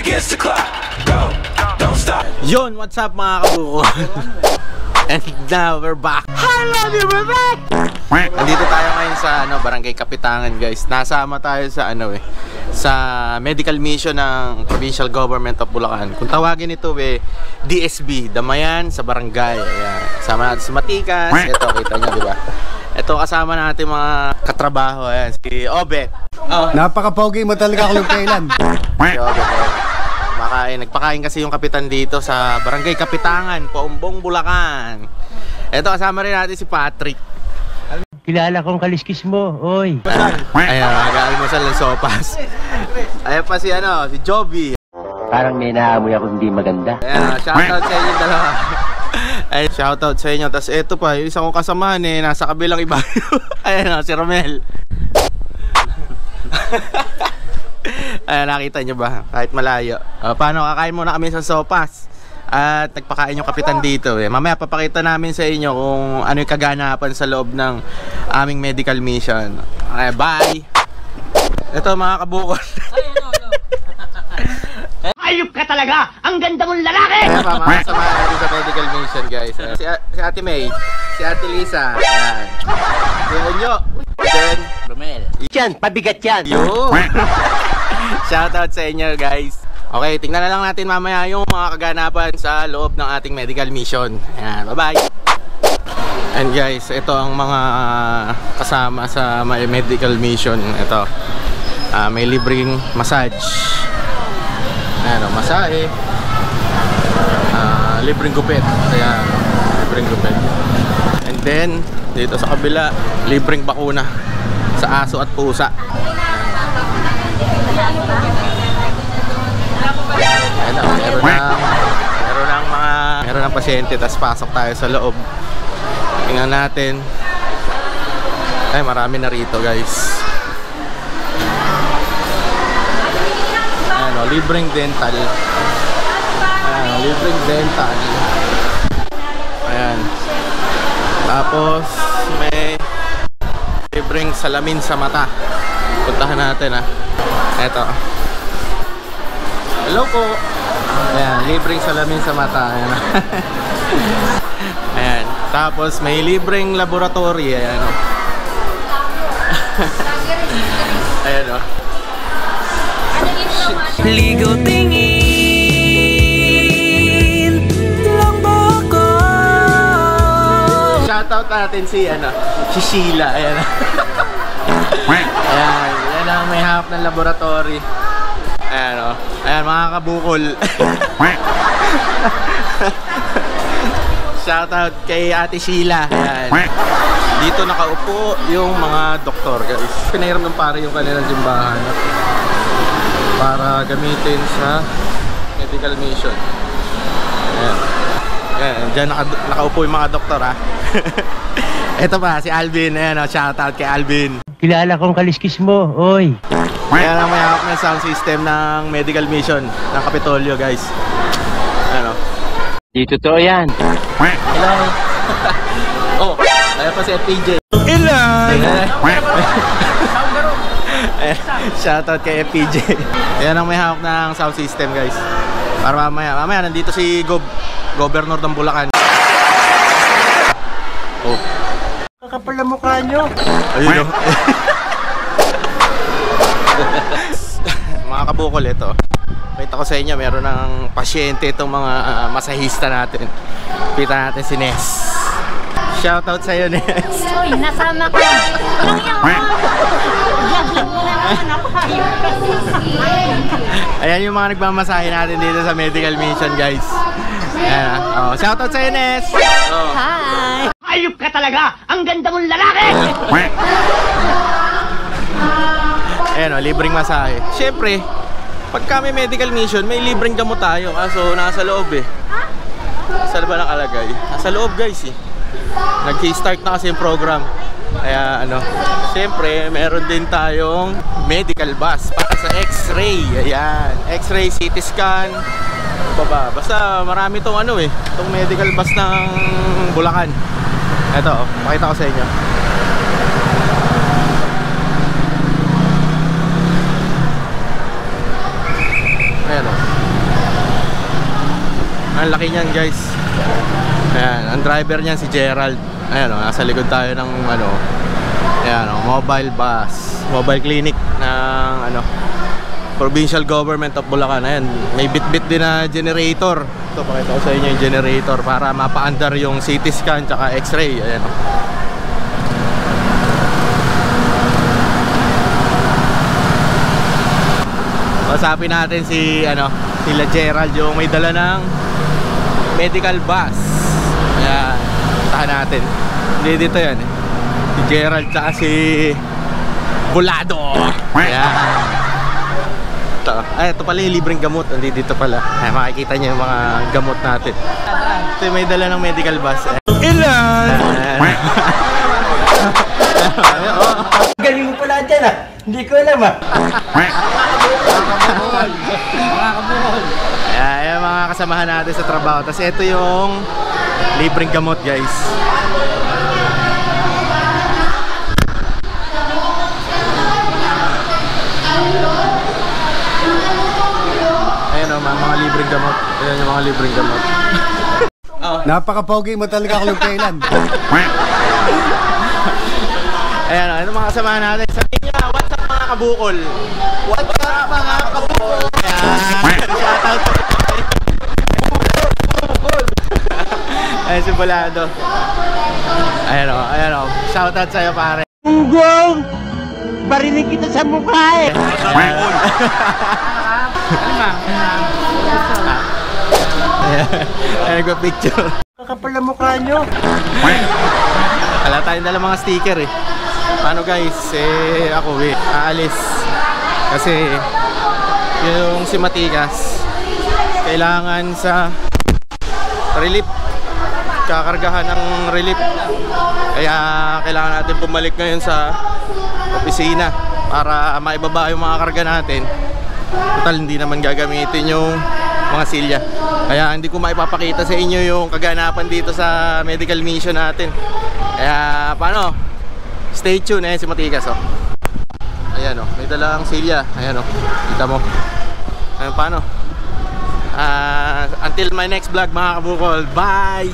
against the clock. Go, don't stop. Yun, what's up mga kabuko? And now we're back. Hello, we're back. Nandito tayo ngayon sa Barangay Kapitangan, guys. Nasama tayo sa sa medical mission ng Provincial Government of Bulacan. Kung tawagin ito DSB, Damayan sa Barangay. Ayan. Kasama natin si Matikas. Ito, kita nyo, di ba? Ito kasama natin mga katrabaho. Ayan, si Obet. Oh. Napaka-pogi mo talaga kung kailan. Si Obet, nagpakain kasi yung kapitan dito sa Barangay Kapitangan, Paumbong, Bulacan. Ito kasama rin natin si Patrick. Kilala kong kaliskis mo, oy. Ayan, mag-aalmusal ng sopas. Ayan pa si si Joby. Parang may naamoy ako hindi maganda. Ayan, shoutout sa inyo dalawa. Ay, shoutout sa inyo. Tapos ito pa, yung isa kong kasamahan nasa kabilang iba. Ayan si Romel. Ayan, nakita nyo ba? Kahit malayo. Paano, kakain muna kami sa sopas. At nagpakain yung kapitan dito Mamaya papakita namin sa inyo kung ano yung kaganapan sa loob ng aming medical mission. Okay, bye! Ito mga kabukol. Ayup ka talaga! Ang ganda mong lalaki! Ayan pa, mga kasama natin sa medical mission, guys. Si Ate May, si Ate Lisa, ayan. Si Onyo, then Romel. Yan, pabigat yan. Yo! Shoutout sa inyo, guys. Okay, tingnan na lang natin mamaya yung mga kaganapan sa loob ng ating medical mission. Ayan, bye-bye! And guys, ito ang mga kasama sa medical mission. Ito, may libreng massage. Ayan, masahe. Libreng gupit. Ayan, libreng gupit. And then, dito sa kabila, libreng bakuna sa aso at pusa. Meron ng pasyente, tapos pasok tayo sa loob. Tingnan natin. Ay, marami na rito, guys. Libreng dental. Libreng dental. Ayan. Tapos may libreng salamin sa mata. Puntahan natin Eto. Hello po. Ayan, libreng salamin sa mata. Ayan. Ayan. Tapos may libreng laboratory. Ayan Ayan Ligaw tingin lang bako. Shoutout natin si Sheila. Ayan. Ayan, yan ang may hawak ng laboratory. Ayan ayan mga kabukol. Shoutout kay Ate Sheila. Ayan. Dito nakaupo yung mga doktor, guys. Pinahiram ng pare yung kanilang simbahan para gamitin sa medical mission. Ayan. Ayan, dyan nakaupo yung mga doktor Ito pa, si Alvin. Ayan shoutout kay Alvin. Kilala kong kaliskis mo, oy. Ayan ang may hawak ng sound system ng medical mission ng Kapitolyo, guys. Ayan Di totoo yan. Hello. Oh, ayan pa si FPJ. Ilan? Shoutout kay FPJ. Ayan ang may hawak ng sound system, guys. Para mamaya nandito si Governor ng Bulacan. Oh. Kakapal na mukha nyo. Ayun Mga kabukol, ito. Pakita ko sa inyo, meron ng pasyente itong mga masahista natin. Kita natin si Ness. Shoutout sa'yo, Ness. Uy, nasama ka. Lang Ayan yung mga nagmamasahe natin dito sa medical mission, guys. Ayan, shoutout sa'yo, Ness. Hi! Ayup ka talaga! Ang ganda mong lalaki! Ayan libreng masahe. Siyempre, pagka may medical mission, may libreng gamot tayo. Kaso nasa loob Saan ba nakalagay? Nasa loob, guys Nag-start na kasi yung program. Kaya siyempre meron din tayong medical bus para sa x-ray. Ayan, x-ray, CT scan, basta marami tong itong medical bus ng Bulacan. Ito, pakita ko sa inyo. Ayan Ang laki niyan guys. Ayan, ang driver niyan si Gerald. Ayan o, nasa likod tayo ng ano, ayan o, mobile bus, mobile clinic ng ano, Provincial Government of Bulacan. Ayan, may bit-bit din na generator. Ito, pakita ko sa inyo yung generator para mapaandar yung CT scan tsaka x-ray. Ayan o. Usapin natin si ano, sila Gerald, yung may dala ng medical bus. Ayan, tahan natin. Hindi dito yan eh. Si Gerald tsaka si Bulado. Ayan. Ay, ito pala yung libreng gamot. Dito pala. Ay, makikita niyo yung mga gamot natin. Ito yung may dala ng medical bus. Ilan? Galing mo pala dyan ah. Hindi ko alam ah. Ayan, yung mga kasamahan natin sa trabaho. Tapos ito yung libreng gamot guys. Ayan o, mga libreng gamot. Ayan yung mga libreng gamot. Napaka-pogi mo talaga Club Kailan. Ayan o, ito mga kasamahan natin. Sabihin niya, what's up mga kabukol? What's up mga kabukol? Ayan, shoutout po. Ayan si Bulado. Ayan o, shoutout sa'yo pare. Unggong! Barinig kita sa mukha eh! Ayan, nagpa-picture. Kakapal na mukha nyo! Wala tayong dala mga sticker eh. Paano guys, ako aalis. Kasi yung si Matikas kailangan sa relief, kakargahan ng relief. Kaya kailangan natin bumalik ngayon sa opisina para maibaba yung mga karga natin. Total hindi naman gagamitin yung mga silya. Kaya hindi ko maipapakita sa inyo yung kaganapan dito sa medical mission natin. Kaya paano? Stay tuned. Ayan si Matikas oh. Ayan oh, may dalang silya. Ayan oh, kita mo. Ayan, paano? Until my next vlog mga kabukol. Bye!